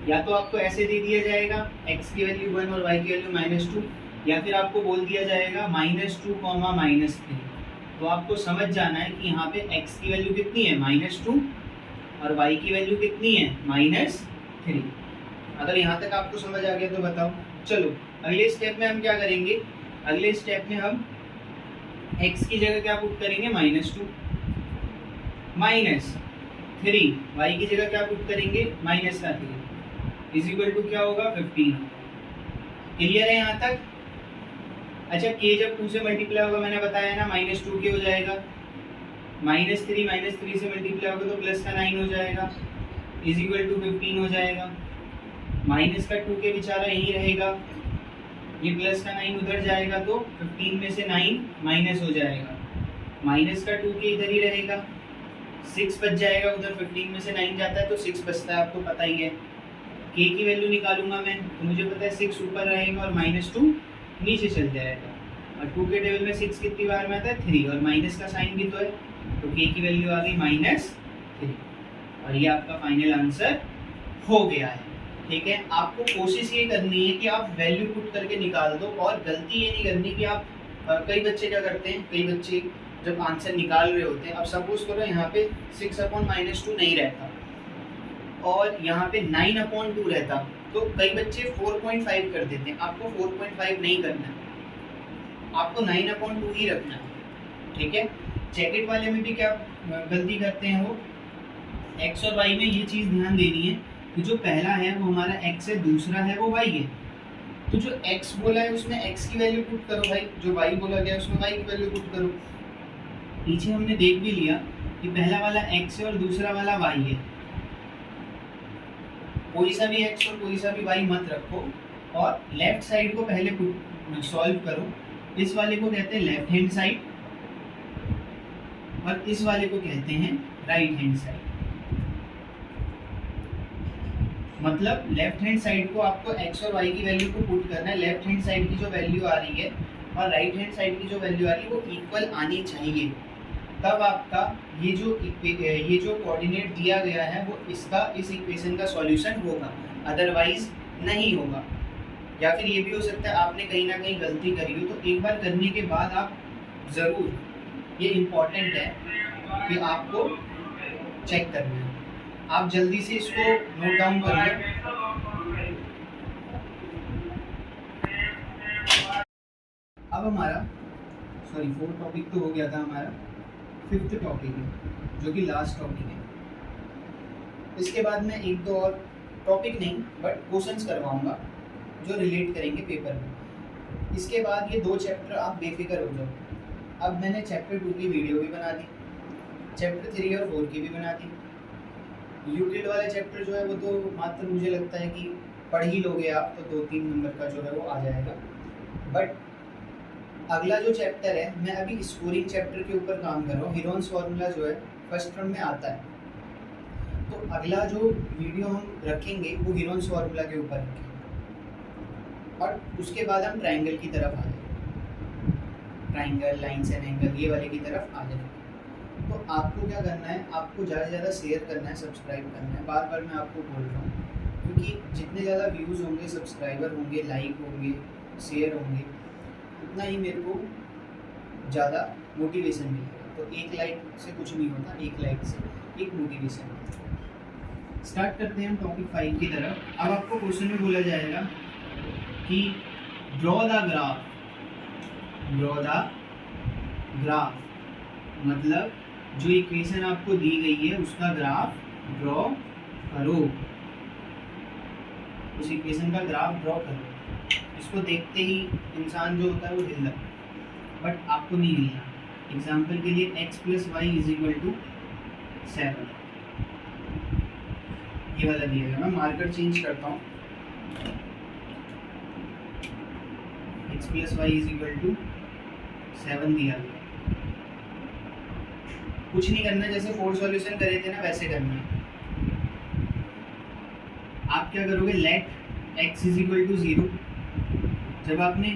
Speaker 1: या तो आपको ऐसे दे दिया जाएगा x की वैल्यू 1 और y की वैल्यू -2, या फिर आपको बोल दिया जाएगा -2, -3। तो आपको समझ जाना है कि यहाँ पे x की वैल्यू कितनी है -2 और y की वैल्यू कितनी है -3। अगर यहाँ तक आपको समझ आ गया तो बताओ। चलो अगले स्टेप में हम क्या करेंगे, अगले स्टेप में हम x की जगह क्या पुट करेंगे -2, -3, y की जगह क्या पुट करेंगे -3 इज इक्वल टू क्या होगा 15। क्लियर है यहाँ तक? अच्छा k जब 2 से मल्टीप्लाई होगा मैंने बताया ना -2 के हो जाएगा, -3 से मल्टीप्लाई होगा तो प्लस का 9 हो जाएगा इज इक्वल टू 15 हो जाएगा। माइनस का 2 के बेचारा यहीं रहेगा, ये प्लस का 9 उधर जाएगा तो 15 में से 9 माइनस हो जाएगा, माइनस का 2 के इधर ही रहेगा, 6 बच जाएगा उधर, 15 में से 9 जाता है तो 6 बचता है, आपको पता ही है। k की वैल्यू निकालूंगा मैं तो मुझे पता है 6 ऊपर रहेगा और -2 नीचे चल जाएगा, और 2 के टेबल में 6 कितनी बार में आता है 3, और माइनस का साइन भी तो है, तो k की वैल्यू आ गई -3, और ये आपका फाइनल आंसर हो गया है। ठीक है, आपको कोशिश ये करनी है कि आप वैल्यू पुट करके निकाल दो, और गलती ये नहीं करनी कि आप कई बच्चे क्या करते हैं, कई बच्चे जब आंसर निकाल रहे होते हैं, अब सपोज करो यहाँ पे 6/-2 नहीं रहता और यहाँ पे 9/2 रहता, तो कई बच्चे 4.5 कर देते हैं। आपको 4.5 नहीं करना है, आपको 9/2 ही रखना है। ठीक है, चेकेट वाले में भी क्या गलती करते हैं वो, x और y में ये चीज़ ध्यान देनी है कि जो पहला है वो हमारा x है, दूसरा है वो y है, तो जो x बोला है उसमें x की वैल्यू पुट करो भाई, जो y बोला गया है उसमें y की वैल्यू पुट करो। पीछे हमने देख भी लिया कि पहला वाला x है और दूसरा वाला y है, कोई सा भी x और कोई सा भी y मत रखो, और लेफ्ट साइड को पहले सॉल्व करो। इस वाले को कहते हैं लेफ्ट हैंड साइड और इस वाले को कहते हैं राइट हैंड साइड। मतलब लेफ्ट हैंड साइड को आपको x और y की वैल्यू को पुट करना है, लेफ्ट हैंड साइड की जो वैल्यू आ रही है और राइट हैंड साइड की जो वैल्यू आ रही है वो इक्वल आनी चाहिए, तब आपका ये जो कोऑर्डिनेट दिया गया है वो इस इक्वेशन का सॉल्यूशन होगा, अदरवाइज नहीं होगा। या फिर ये भी हो सकता है आपने कहीं ना कहीं गलती करी हो, तो एक बार करने के बाद आप ज़रूर, ये इम्पॉर्टेंट है कि आपको चेक करना है, आप जल्दी से इसको नोट डाउन कर लें। अब हमारा 4th टॉपिक तो हो गया था, हमारा 5th टॉपिक है जो कि लास्ट टॉपिक है। इसके बाद मैं एक दो और टॉपिक नहीं बट क्वेश्चंस करवाऊंगा जो रिलेट करेंगे पेपर में। इसके बाद ये 2 चैप्टर आप बेफिक्र हो जाओ। अब मैंने चैप्टर 2 की वीडियो भी बना दी, चैप्टर 3 और 4 की भी बना दी। यूटिल वाले चैप्टर जो है वो तो मात्र मुझे लगता है कि पढ़ ही लोगे आप, तो 2-3 नंबर का जो है वो आ जाएगा। बट अगला जो चैप्टर है, मैं अभी स्कोरिंग चैप्टर के ऊपर काम कर रहा हूँ। हीरोन्स फार्मूला जो है फर्स्ट टर्म में आता है, तो अगला जो वीडियो हम रखेंगे वो हीरोन्स फार्मूला के ऊपर रखेंगे, और उसके बाद हम ट्राइंगल की तरफ आ जाएंगे, ट्राइंगल, लाइन्स एंड एंगल, ये वाले की तरफ आ जाएंगे। तो आपको क्या करना है, आपको ज़्यादा से ज़्यादा शेयर करना है, सब्सक्राइब करना है। बार बार मैं आपको बोल रहा हूँ, क्योंकि जितने ज़्यादा व्यूज़ होंगे, सब्सक्राइबर होंगे, लाइक होंगे, शेयर होंगे, उतना ही मेरे को ज़्यादा मोटिवेशन मिलेगा। तो एक लाइक से कुछ नहीं होता, एक लाइक से एक मोटिवेशन होता है। स्टार्ट करते हैं हम टॉपिक 5 की तरफ। अब आपको क्वेश्चन में बोला जाएगा कि ड्रॉ द ग्राफ, मतलब जो इक्वेशन आपको दी गई है उसका ग्राफ ड्रॉ करो, उस इक्वेशन का ग्राफ ड्रॉ करो। इसको देखते ही इंसान जो होता है वो हिल जाता है, बट आपको नहीं हिलना। एग्जाम्पल के लिए x + y = 7, ये वाला दिया गया। मैं मार्कर चेंज करता हूँ, x + y = 7 दिया गया। कुछ नहीं करना, जैसे 4 सॉल्यूशन करे थे ना वैसे करना है। आप क्या करोगे, लेट x = 0। जब आपने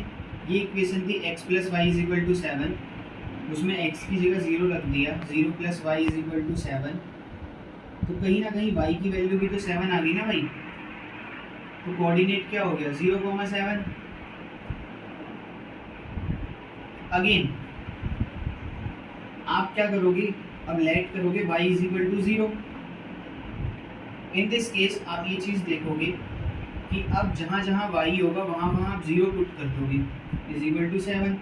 Speaker 1: ये इक्वेशन थी x + y = 7, उसमें x की जगह 0 रख दिया, 0 + y = 7, तो कहीं ना कहीं y की वैल्यू भी तो 7 आ गई ना भाई, तो कोऑर्डिनेट क्या हो गया 0,7। अगेन आप क्या करोगे, अब लेट करोगे y is equal to 0। In this case आप ये चीज देखोगे कि अब जहां जहां y होगा वहां वहां आप 0 पुट कर दोगे, is equal to 7।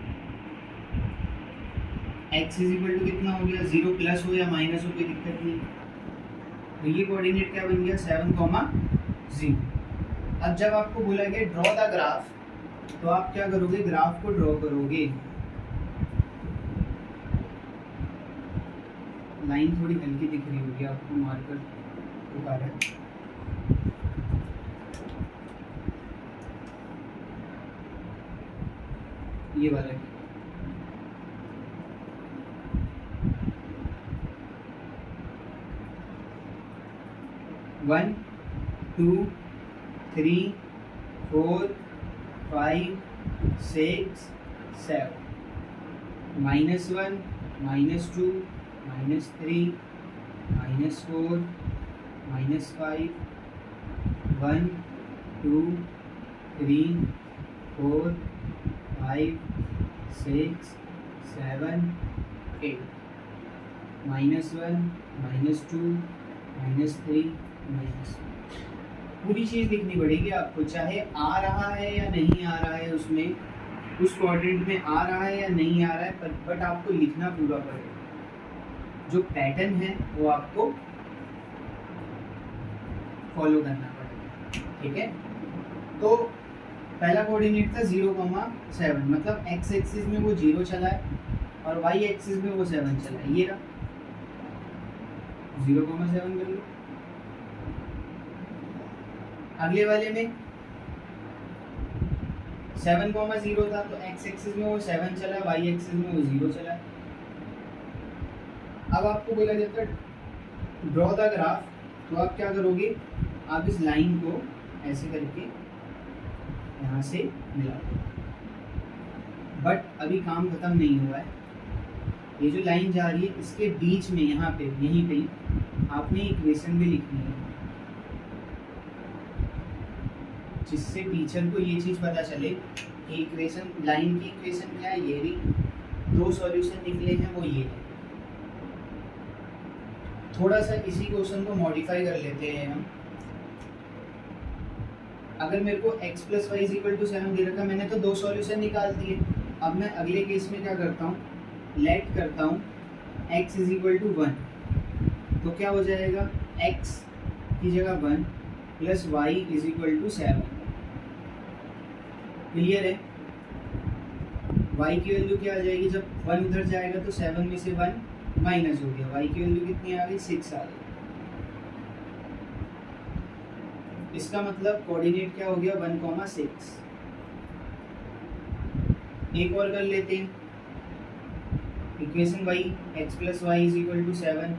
Speaker 1: x is equal to कितना हो गया, 0 प्लस हो या माइनस हो कोई दिक्कत नहीं। तो ये कोऑर्डिनेट क्या बन गया 7,0। अब जब आपको बोला गया ड्रॉ द ग्राफ, तो आप क्या करोगे, ग्राफ को ड्रॉ करोगे। लाइन थोड़ी हल्की दिख रही होगी आपको, मार्कर उठा रहा है। ये वाला 1 2 3 4 5 6 7 -1 -2 -3 -4 -5 1 2 3 4 5 6 7 8 -1 -2 -3 पूरी चीज़ लिखनी पड़ेगी आपको, चाहे आ रहा है या नहीं आ रहा है, उसमें उस क्वाड्रेंट में आ रहा है या नहीं आ रहा है, बट आपको लिखना पूरा पड़ेगा। जो पैटर्न है वो आपको फॉलो करना पड़ेगा, ठीक है। तो पहला कोऑर्डिनेट था 0,7, मतलब x एक्सिस में वो 0 चला है और y एक्सिस में वो 7 चला है। ये रहा 0,7 कर लो। अगले वाले में 7,0 था, तो x एक्सिस में वो 7 चला, y एक्सिस में वो 0 चला। अब आपको बोला जाता है ड्रॉ द ग्राफ, तो आप क्या करोगे, आप इस लाइन को ऐसे करके यहाँ से मिला दो। बट अभी काम खत्म नहीं हुआ है, ये जो लाइन जा रही है इसके बीच में यहाँ पे यहीं पे आपने इक्वेशन भी लिखनी है, जिससे टीचर को ये चीज़ पता चले कि इक्वेशन, लाइन की इक्वेशन क्या है, ये रही। 2 सॉल्यूशन निकले हैं, वो ये है। थोड़ा सा इसी क्वेश्चन को मॉडिफाई कर लेते हैं हम। अगर मेरे को x plus y is equal to 7 दे रखा, मैंने तो 2 सॉल्यूशन निकाल दिए। अब मैं अगले केस में क्या करता हूँ, लेट करता हूँ x इज इक्वल टू 1, तो क्या हो जाएगा, x की जगह 1 plus y is equal to 7। Clear है। y की वैल्यू क्या आ जाएगी, जब 1 उधर जाएगा तो 7 में से 1 माइनस हो गया, y की वैल्यू कितनी आ गई, 6 आ गई। इसका मतलब कोऑर्डिनेट क्या हो गया, 1,6। एक और कर लेते हैं, equation y x plus y is equal to 7,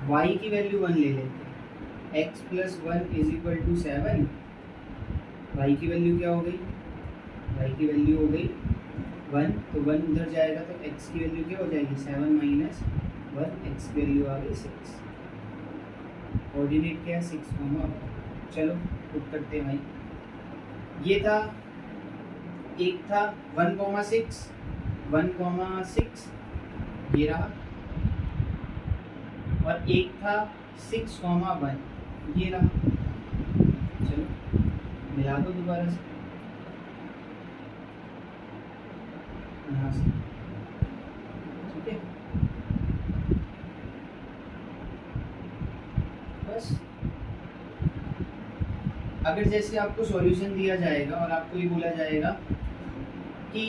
Speaker 1: y की वैल्यू 1 ले लेते हैं, x plus 1 is equal to 7, y की वैल्यू क्या हो गई, y की वैल्यू हो गई 1, तो 1 उधर जाएगा तो x की वैल्यू क्या हो जाएगी, 7 माइनस 1, x की वैल्यू आ गई 6। कोऑर्डिनेट क्या है, 6,1। चलो पुट करते हैं भाई। ये था, एक था 1,6, 1,6 ये रहा, और एक था 6,1 ये रहा। चलो मिला दो दोबारा से यहाँ से, ठीक है। बस अगर जैसे आपको सॉल्यूशन दिया जाएगा और आपको ये बोला जाएगा कि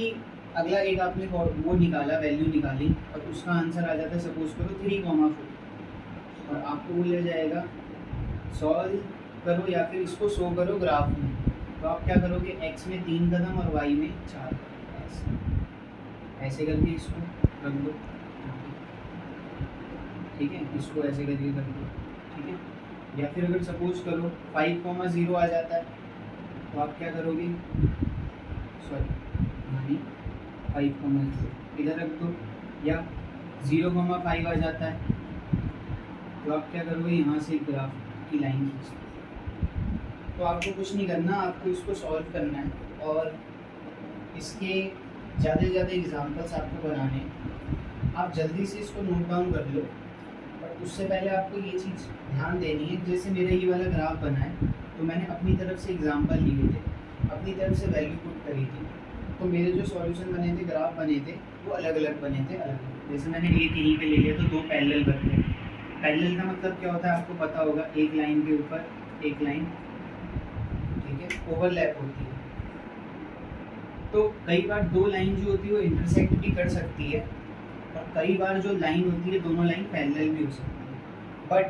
Speaker 1: अगला एक आपने वो निकाला, वैल्यू निकाली और उसका आंसर आ जाता है सपोज करो 3,4, और आपको बोला जाएगा सॉल्व करो या फिर इसको शो करो ग्राफ में, तो आप क्या करोगे, x में 3 कदम और y में 4 कदम, ऐसे करके इसको रख दो, ठीक है, इसको ऐसे करके रख दो, ठीक है। या फिर अगर सपोज करो 5,0 आ जाता है, तो आप क्या करोगे, सॉरी 5,0 इधर रख दो, या 0,5 आ जाता है तो आप क्या करोगे, यहाँ से ग्राफ की लाइन खींचते। तो आपको कुछ नहीं करना, आपको इसको सॉल्व करना है और इसके ज़्यादा से ज़्यादा एग्जांपल्स आपको बनाने हैं। आप जल्दी से इसको नोट डाउन कर लो, बट उससे पहले आपको ये चीज़ ध्यान देनी है। जैसे मेरा ये वाला ग्राफ बना है, तो मैंने अपनी तरफ से एग्जांपल लिए थे, अपनी तरफ से वैल्यू पुट करी थी, तो मेरे जो सॉल्यूशन बने थे, ग्राफ बने थे, वो अलग अलग बने थे, अलग अलग। जैसे मैंने एक यहीं पे ले लिया तो दो पैरेलल बन गए। पैरेलल का मतलब क्या होता है आपको पता होगा, एक लाइन के ऊपर एक लाइन, ठीक है, ओवरलैप होती है। तो कई बार दो लाइन जो होती है वो इंटरसेक्ट भी कर सकती है, और कई बार जो लाइन होती है दोनों लाइन पैरेलल भी हो सकती है। बट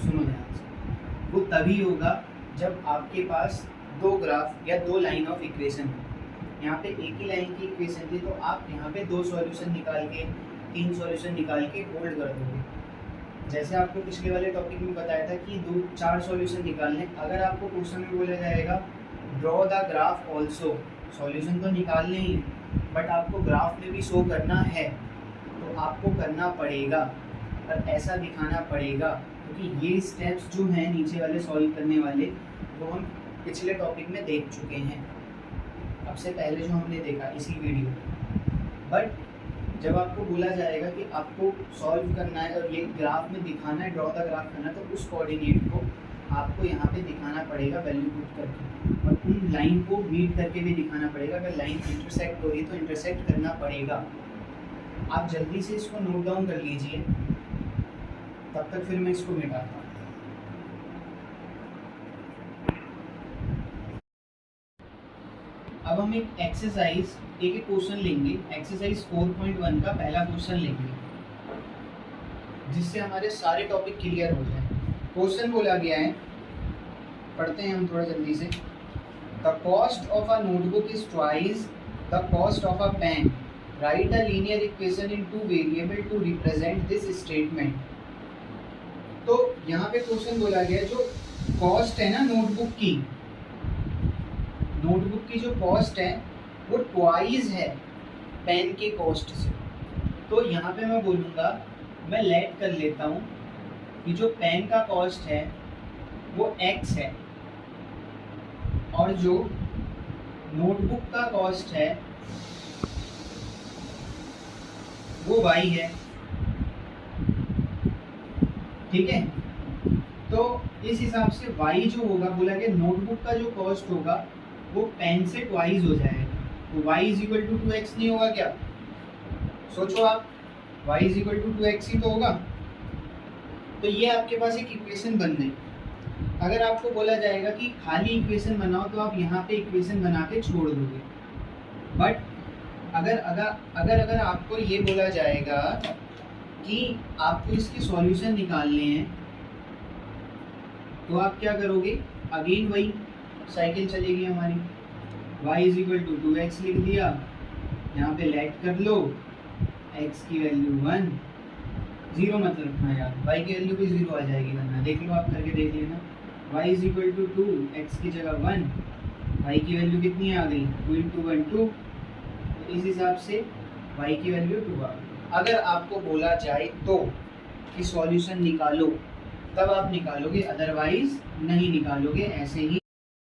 Speaker 1: सुनो ध्यान से, वो तभी होगा जब आपके पास दो ग्राफ या दो लाइन ऑफ इक्वेशन हो। यहाँ पे एक ही लाइन की इक्वेशन थी, तो आप यहाँ पे दो सॉल्यूशन निकाल के, तीन सॉल्यूशन निकाल के होल्ड कर दोगे। जैसे आपको पिछले वाले टॉपिक में बताया था कि दो चार सॉल्यूशन निकालने। अगर आपको क्वेश्चन में बोला जाएगा draw the graph also, solution तो निकालने ही बट आपको ग्राफ में भी शो करना है, तो आपको करना पड़ेगा और ऐसा दिखाना पड़ेगा, क्योंकि ये स्टेप्स जो हैं नीचे वाले सॉल्व करने वाले, वो हम पिछले टॉपिक में देख चुके हैं, अब से पहले जो हमने देखा इसी वीडियो में। बट जब आपको बोला जाएगा कि आपको सॉल्व करना है और ये ग्राफ में दिखाना है, ड्रॉ द ग्राफ करना है, तो उस कोऑर्डिनेट को आपको यहाँ पे दिखाना पड़ेगा वैल्यू पुट करके, और उन लाइन को मीट करके भी दिखाना पड़ेगा। अगर लाइन इंटरसेक्ट हो रही है तो इंटरसेक्ट करना पड़ेगा। आप जल्दी से इसको नोट डाउन कर लीजिए, तब तक फिर मैं इसको मिटाता हूँ। अब हम एक एक्सरसाइज, एक क्वेश्चन लेंगे, एक्सरसाइज 4.1 का पहला क्वेश्चन लेंगे, जिससे हमारे सारे टॉपिक क्लियर हो जाए। क्वेश्चन बोला गया है, पढ़ते हैं हम थोड़ा जल्दी से। The cost of a notebook is twice the cost of a pen, write a linear equation in two variable to represent this statement. तो यहाँ पे क्वेश्चन बोला गया है, जो कॉस्ट है ना नोटबुक की जो कॉस्ट है वो ट्वाइस है पेन के कॉस्ट से। तो यहाँ पे मैं बोलूँगा, मैं लेट कर लेता हूँ कि जो पेन का कॉस्ट है वो x है, और जो नोटबुक का कॉस्ट है वो y है, ठीक है। तो इस हिसाब से y जो होगा, बोला कि नोटबुक का जो कॉस्ट होगा वो पेन से ट्वाइस हो जाएगा, तो y is equal to 2x नहीं होगा क्या? सोचो आप, y is equal to 2x ही तो होगा। तो ये आपके पास एक इक्वेशन बन गई। अगर आपको बोला जाएगा कि खाली इक्वेशन बनाओ, तो आप यहाँ पे इक्वेशन बना के छोड़ दोगे। बट अगर अगर अगर अगर आपको ये बोला जाएगा कि आपको इसके सॉल्यूशन निकालने हैं, तो आप क्या करोगे? अगेन वही साइकिल चलेगी हमारी। y is equal to 2x लिख दिया, यहाँ पे लेट कर लो, x की वैल्यू 1, 0 मत रखना यार, y की वैल्यू भी 0 आ जाएगी, वरना देख लो, आप करके देख लेना। y is equal to 2, x की जगह 1, y की वैल्यू कितनी आ गई? 2 × 1 2। तो इस हिसाब से y की वैल्यू 2 आ गई। अगर आपको बोला जाए तो कि सॉल्यूशन निकालो, तब आप निकालोगे, अदरवाइज नहीं निकालोगे, ऐसे ही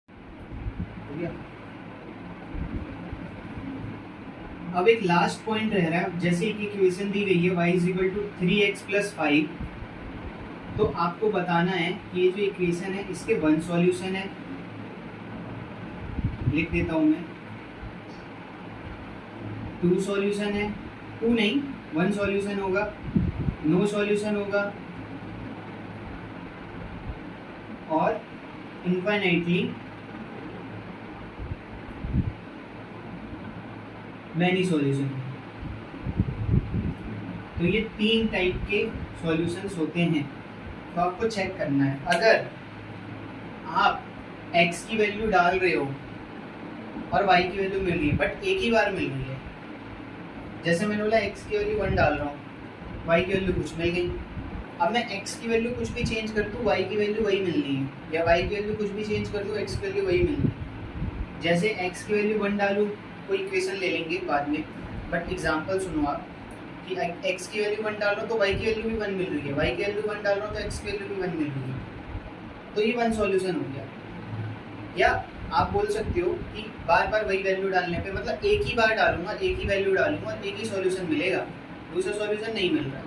Speaker 1: हो गया। अब एक लास्ट पॉइंट रह रहा है, जैसे एक इक्वेशन दी गई है y is equal to 3x + 5, तो आपको बताना है कि ये जो इक्वेशन है इसके 1 सॉल्यूशन है, लिख देता हूं मैं, 2 सॉल्यूशन है, 2 नहीं 1 सॉल्यूशन होगा, नो सॉल्यूशन होगा, और इनफाइनाइटली मैनी सॉल्यूशन। तो ये 3 टाइप के सॉल्यूशंस होते हैं। तो आपको चेक करना है, अगर आप x की वैल्यू डाल रहे हो और y की वैल्यू मिल रही है, बट एक ही बार मिल रही है, जैसे मैंने बोला x की वैल्यू 1 डाल रहा हूँ, y की वैल्यू कुछ मिल गई। अब मैं x की वैल्यू कुछ भी चेंज कर दूँ, y की वैल्यू वही मिलनी है, या y की वैल्यू कुछ भी चेंज कर दूँ, x की वैल्यू वही मिलनी है। जैसे x की वैल्यू 1 डालूँ, कोई इक्वेशन ले लेंगे बाद में, बट एग्जांपल सुनो आप, कि x की वैल्यू 1 डाल रहा हूँ तो y की वैल्यू भी 1 मिल रही है, y की वैल्यू 1 डाल रहा हूँ तो x की वैल्यू भी 1 मिल रही है, तो ये 1 सॉल्यूशन हो गया। या आप बोल सकते हो कि बार बार वही वैल्यू डालने पे, मतलब एक ही बार डालूंगा, एक ही वैल्यू डालूंगा, एक ही सॉल्यूशन मिलेगा, दूसरा सॉल्यूशन नहीं मिल रहा।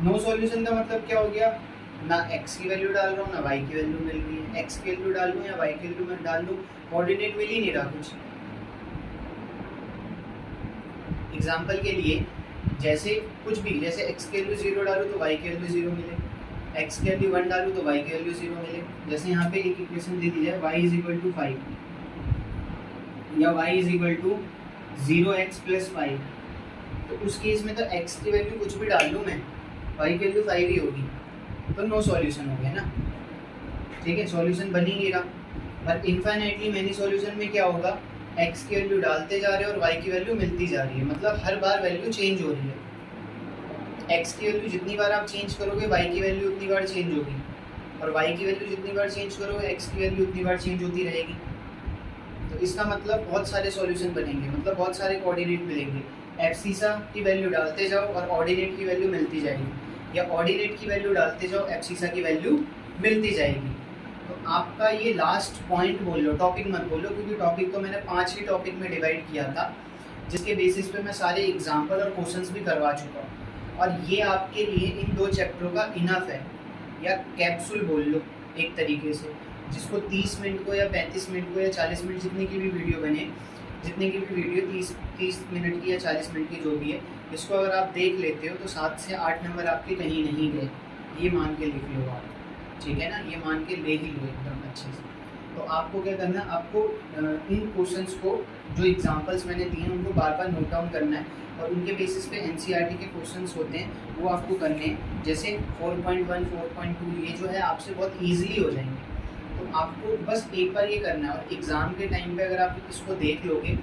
Speaker 1: नो सॉल्यूशन का मतलब क्या हो गया, ना x की वैल्यू डाल रहा हूँ ना y की वैल्यू मिल रही है, x की वैल्यू डाल लूँ या y की वैल्यू मैं डाल लूँ, कोऑर्डिनेट मिल ही नहीं रहा कुछ। एग्जाम्पल के लिए जैसे कुछ भी, जैसे x की वैल्यू 0 डालूँ तो y की वैल्यू 0 मिले, x की वैल्यू 1 डालूँ तो y की वैल्यू 0 मिले। जैसे यहाँ पे एक इक्वेशन दे दी जाए y इज इक्वल टू 5 या y is equal to 0x plus 5, तो उस केस में तो x की वैल्यू कुछ भी डाल लूँ मैं, y की वैल्यू 5 ही होगी, तो नो सॉल्यूशन हो गया ना, ठीक है, सॉल्यूशन बन ही नहीं रहा। पर इनफाइनाइटली मैनी सॉल्यूशन में क्या होगा, x की वैल्यू डालते जा रहे हैं और y की वैल्यू मिलती जा रही है, मतलब हर बार वैल्यू चेंज हो रही है। x की वैल्यू जितनी बार आप चेंज करोगे y की वैल्यू उतनी बार चेंज होगी, और y की वैल्यू जितनी बार चेंज करोगे x की वैल्यू उतनी बार चेंज होती रहेगी। तो इसका मतलब बहुत सारे सॉल्यूशन बनेंगे, मतलब बहुत सारे कोऑर्डिनेट मिलेंगे। एब्सिसा की वैल्यू डालते जाओ और ऑर्डिनेट की वैल्यू मिलती जाएगी, या ऑर्डिनेट की वैल्यू डालते जाओ, एब्सिसा की वैल्यू मिलती जाएगी। तो आपका ये लास्ट पॉइंट बोल लो, टॉपिक मत बोलो, क्योंकि टॉपिक तो मैंने 5 ही टॉपिक में डिवाइड किया था, जिसके बेसिस पे मैं सारे एग्जाम्पल और क्वेश्चंस भी करवा चुका हूँ, और ये आपके लिए इन 2 चैप्टरों का इनफ है, या कैप्सूल बोल लो एक तरीके से, जिसको 30 मिनट को या 35 मिनट को या 40 मिनट जितनी की भी वीडियो बने, जितनी की भी वीडियो 30 मिनट की या 40 मिनट की जो भी है, इसको अगर आप देख लेते हो तो 7 से 8 नंबर आपके कहीं नहीं गए, ये मान के लिख लो आप, ठीक है ना, ये मान के ले ही लो एकदम अच्छे से। तो आपको क्या करना है, आपको इन क्वेश्चंस को, जो एग्जांपल्स मैंने दिए हैं उनको बार बार नोट डाउन करना है, और उनके बेसिस पे एनसीईआरटी के क्वेश्चंस होते हैं वो आपको करने हैं। जैसे 4.1 4.2 ये जो है आपसे बहुत ईजिली हो जाएंगे, तो आपको बस एक बार ये करना है, और एग्ज़ाम के टाइम पे अगर आप इसको देख लोगे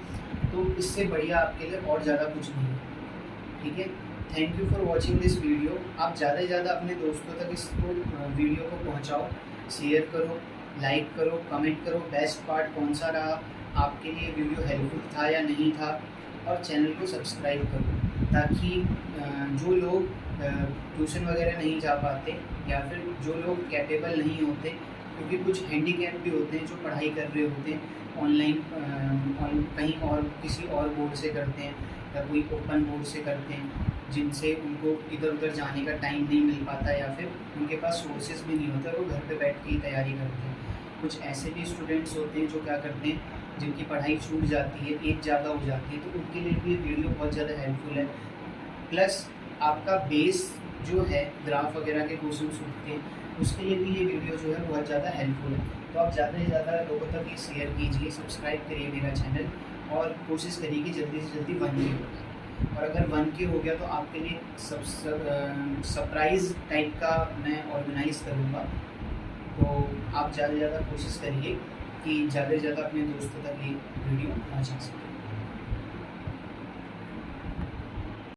Speaker 1: तो इससे बढ़िया आपके लिए और ज़्यादा कुछ नहीं है, ठीक है। Thank you for watching this video. आप ज़्यादा से ज़्यादा अपने दोस्तों तक इसको वीडियो को पहुँचाओ, शेयर करो, लाइक करो, कमेंट करो, बेस्ट पार्ट कौन सा रहा, आपके लिए वीडियो हेल्पफुल था या नहीं था, और चैनल को सब्सक्राइब करो, ताकि जो लोग ट्यूशन वगैरह नहीं जा पाते, या फिर जो लोग कैपेबल नहीं होते, क्योंकि कुछ हैंडीकैप भी होते हैं जो पढ़ाई कर रहे होते हैं ऑनलाइन, कहीं और किसी और बोर्ड से करते हैं या कोई ओपन बोर्ड से करते हैं, जिनसे उनको इधर उधर जाने का टाइम नहीं मिल पाता, या फिर उनके पास सोर्सेज भी नहीं होता, वो घर पे बैठ के ही तैयारी करते हैं। कुछ ऐसे भी स्टूडेंट्स होते हैं जो क्या करते हैं, जिनकी पढ़ाई छूट जाती है, एज ज़्यादा हो जाती है, तो उनके लिए भी ये वीडियो बहुत ज़्यादा हेल्पफुल है। प्लस आपका बेस जो है, ग्राफ वगैरह के क्वेश्चन उठते हैं, उसके लिए भी ये वीडियो जो है बहुत ज़्यादा हेल्पफुल है। तो आप ज़्यादा से ज़्यादा लोगों तक ये शेयर कीजिए, सब्सक्राइब करिए मेरा चैनल, और कोशिश करिए कि जल्दी से जल्दी 1K हो जाए, और अगर 1K हो गया तो आपके लिए सरप्राइज़ टाइप का मैं ऑर्गेनाइज़ करूँगा। तो आप ज़्यादा से ज़्यादा कोशिश करिए कि ज़्यादा से ज़्यादा अपने दोस्तों तक ये वीडियो पहुँचा सकें।